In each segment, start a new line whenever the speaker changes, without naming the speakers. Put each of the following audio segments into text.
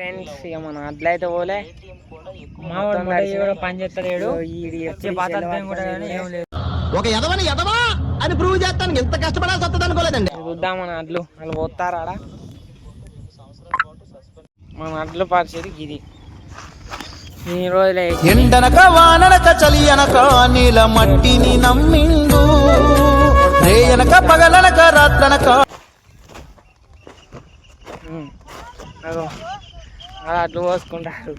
Friends ఇక మన అట్లయితే పోలే
పని చేస్తాడు
ఒక ఎదవని ఎదవా అని ప్రూవ్ చేస్తాను ఎంత కష్టపడాల్సి వస్తుంది అనుకోలేదండి.
చూద్దాం మన అడ్లు వాళ్ళు పోతారాడా మన అడ్ల పరిస్థితి ఇది. ఈ రోజులే
ఎండనక వాననక చలి అనక నీల మట్టిని నమ్మిండు రేయనక పగలనక రాత్రనక
అలా అడ్లు పోసుకుంటారు.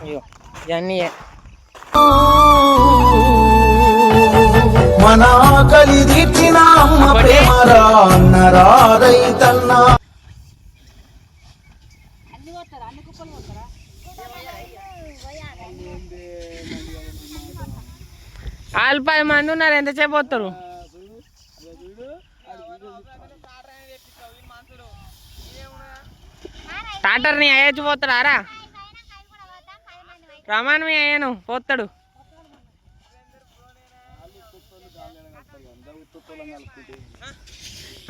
అయ్యో ఇవన్నీ
మన ఆకలి తీర్చిన అమ్మ ప్రేమరా అన్నరా రైతన్నా.
వాళ్ళు 10 మంది ఉన్నారు, ఎంతసేపు పోతారు? టాటర్ ని అయ్యొచ్చి పోతాడా? రమాన్ మీ అయ్యాను పోతాడు.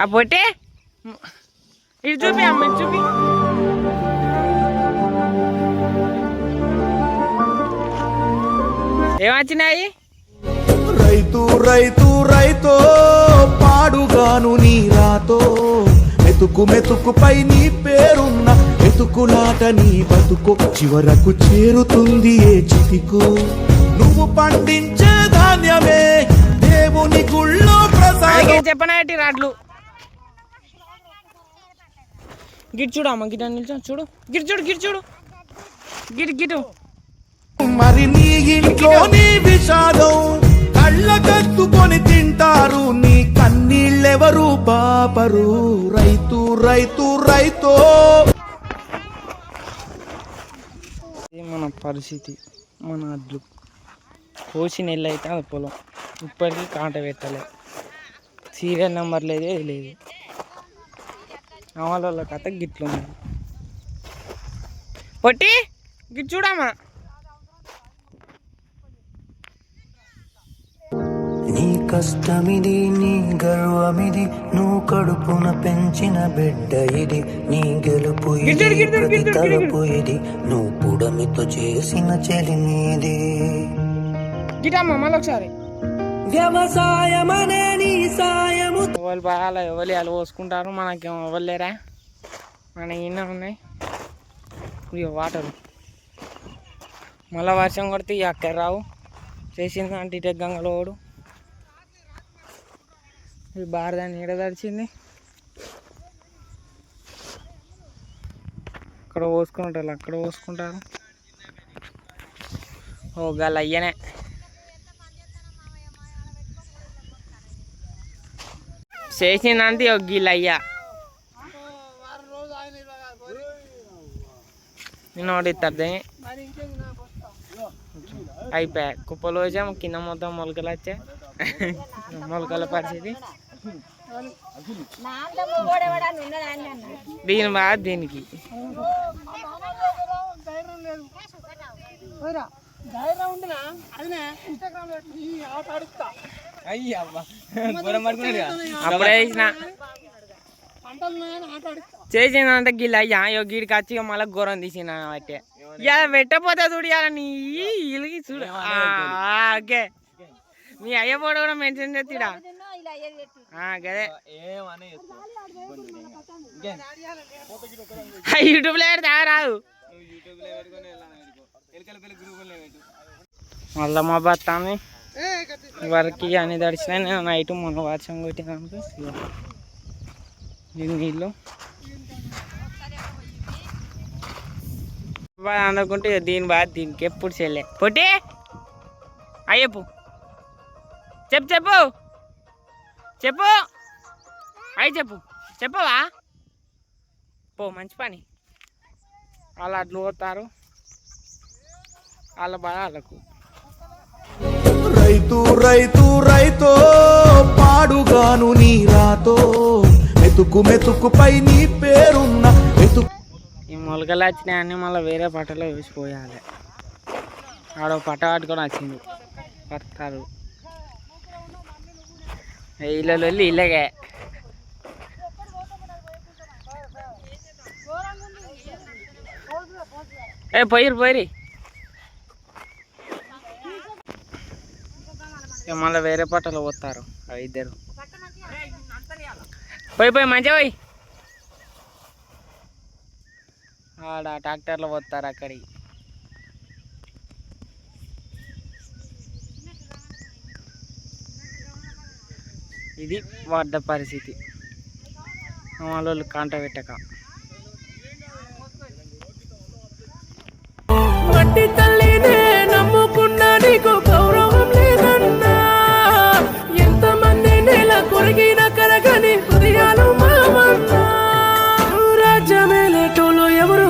ఆ పొట్టే ఇది చూపి అమ్మ, ఇది చూపి. ఏమొచ్చినాయి?
రైతు రైతు రైతో పాడుగాను నీ రాతో మెతుకు మెతుకుపై నీ పేరున్న మెతుకులాట నీ బతుకు చివరకు చేరుతుంది ఏ చితికు. నువ్వు పండించే ధాన్యమే దేవుని గుళ్ళో ప్రసాదం.
చెప్పనాటి రాడ్లు గిట్ చూడు అమ్మ, గిట నిల్చో చూడు, గిట్ చూడు, గిట్ చూడు, గిట్ గిటు.
మరి నీ ఇంట్లో నీ విషాదం కళ్ళకత్తుకొని తింటారు, నీ కన్నీళ్ళెవరు పాపరు. రైతు రైతు రైతో
మన పరిస్థితి. మన అడ్లు కోసి నెల్లు అయితే అది పొలం ఇప్పటికీ కాంట పెట్టలే, సీరియల్ నెంబర్ లేదు, ఏది లేదు. అమల కథ గిట్లుంది. పొట్టి గిట్ చూడమ్మా.
నీ కష్టమిది నీ గర్వమిది నువ్వు కడుపున పెంచిన బిడ్డ ఇది, నీ గెలుపు ఇది ప్రతి తలపు ఇది, నువ్వు పుడమితో చేసిన చెలిమీది.
గిటమ్మా మళ్ళీ ఒకసారి.
వ్యవసాయమనే నీ సాయము
ఎవరు బాగా ఎవరు వాళ్ళు పోసుకుంటారు, మనకేమో ఇవ్వలేరా. మన ఇన్న ఉన్నాయి ఇక వాటరు. మళ్ళీ వర్షం కొడితే ఇక అక్కడ రావు. చేసింది అంటే ఇటే గంగలో ఓడు. ఇది భారదాన్ని నీడ తడిచింది. అక్కడ పోసుకుంటారు, అక్కడ పోసుకుంటారు. ఓ గల అయ్యనే చేసిందంటే ఒక గీళ్ళు అయ్యా. నేను ఓడిస్తారు అయిపోయా. కుప్పలు వచ్చాము, కింద మొత్తం మొలకలు వచ్చా. మొలకల పరిస్థితి దీని బాగా దీనికి. అప్పుడే చేసిందంటే గిల్ అయ్యా గీడికి వచ్చి మళ్ళీ ఘోరం తీసిన బట్టే ఇలా పెట్టపోతే చూడు. ఇలా నీ ఇలిగి చూడు. ఓకే మీ అయ్య పోడు కూడా మెన్షన్ చేతిడా గదే. యూట్యూబ్లో పెడితే రాదు. మళ్ళీ మా బతామి వరకు అన్ని తడిచినాయి. నేను నైట్ మొన్న వర్షం కొట్టినాను నీళ్ళు అనుకుంటే దీని బాగా దీనికి ఎప్పుడు చెల్లె. పొట్టి అయ్యప్పు చెప్పు చెప్పు చెప్పు అయ్యి చెప్పు చెప్పవా పో. మంచి పని. వాళ్ళు అట్లు పోతారు, వాళ్ళ బాధ వాళ్ళకు.
రైతు రైతు రైతో పాడుగాను నీ రాతో మెతుకు మెతుకుపై నీ పేరున్న మెతుకు.
ఈ మొలకలు వచ్చినాయన్నీ మళ్ళీ వేరే పట్టలో వేసిపోయాలి. ఆడ పట్ట పట్టుకొని వచ్చింది పడతారు. ఇళ్ళలో వెళ్ళి ఇళ్ళగే ఏ పోయిరి మళ్ళీ వేరే పట్టలు పోతారు ఇద్దరు. పోయి మంచిగా పోయి ఆడ ట్రాక్టర్లో పోతారు అక్కడికి. ఇది వద్ద పరిస్థితి వాళ్ళు కాంట పెట్టక.
మట్టి తల్లినే నమ్ముకున్నా నీకు గౌరవం లేదన్నా, ఎంతమంది నెల కొరిగిన కరగని హృదయాలు మావన్నా, రాజ్యమేలేటోళ్ళు ఎవరు.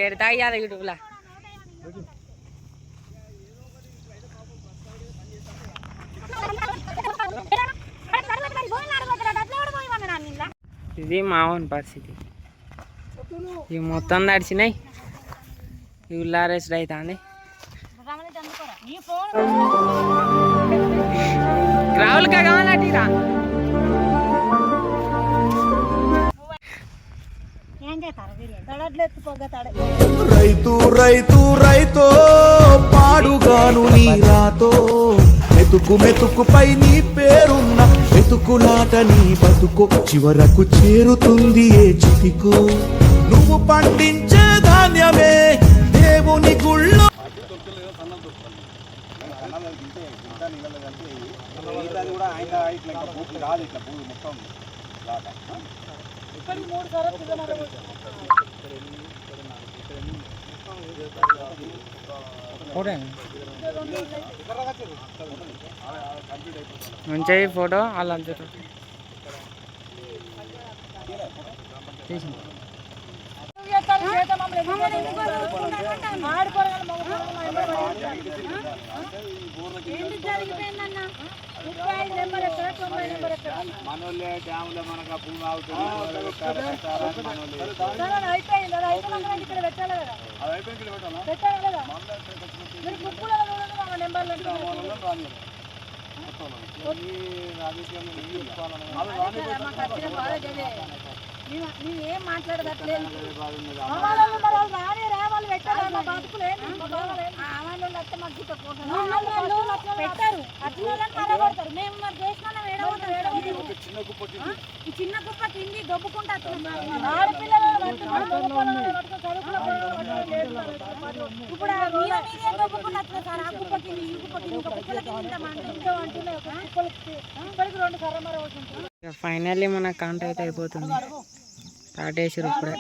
ఎడతా ఇయ్యాలి యూట్యూబ్లా. ఇది మావన్ పరిస్థితి. ఇవి మొత్తం తడిచినాయి. ఇవి ఉల్లారేసుడు అవుతుంది. గ్రావులుగా కావాలంటీరా
రైతు రైతు రైతో పాడుగాను నీ రాతో, మెతుకు మెతుకుపై నీ పేరున్న మెతుకులాట నీ బతుకు, చివరకు చేరుతుంది ఏ చితికో. నువ్వు పండించే ధాన్యమే దేవుని గుళ్ళో.
మంచిగా ఫోటో అలా
ఏం మాట్లాడదట్లేదు. చిన్న కుప్ప కింది దొబ్బుకుంటా ఇప్పుడు దొబ్బుకుంటా సార్. ఆ కుప్ప కింది ఈ కుప్ప కింది ఒక కుప్పల కింద కుప్పలకి 2 కర్రమర అవుతుంది.
ఫైనల్లీ మన కాంట అయితే అయిపోతుంది. స్టార్ట్ చేసారు ఇప్పుడే.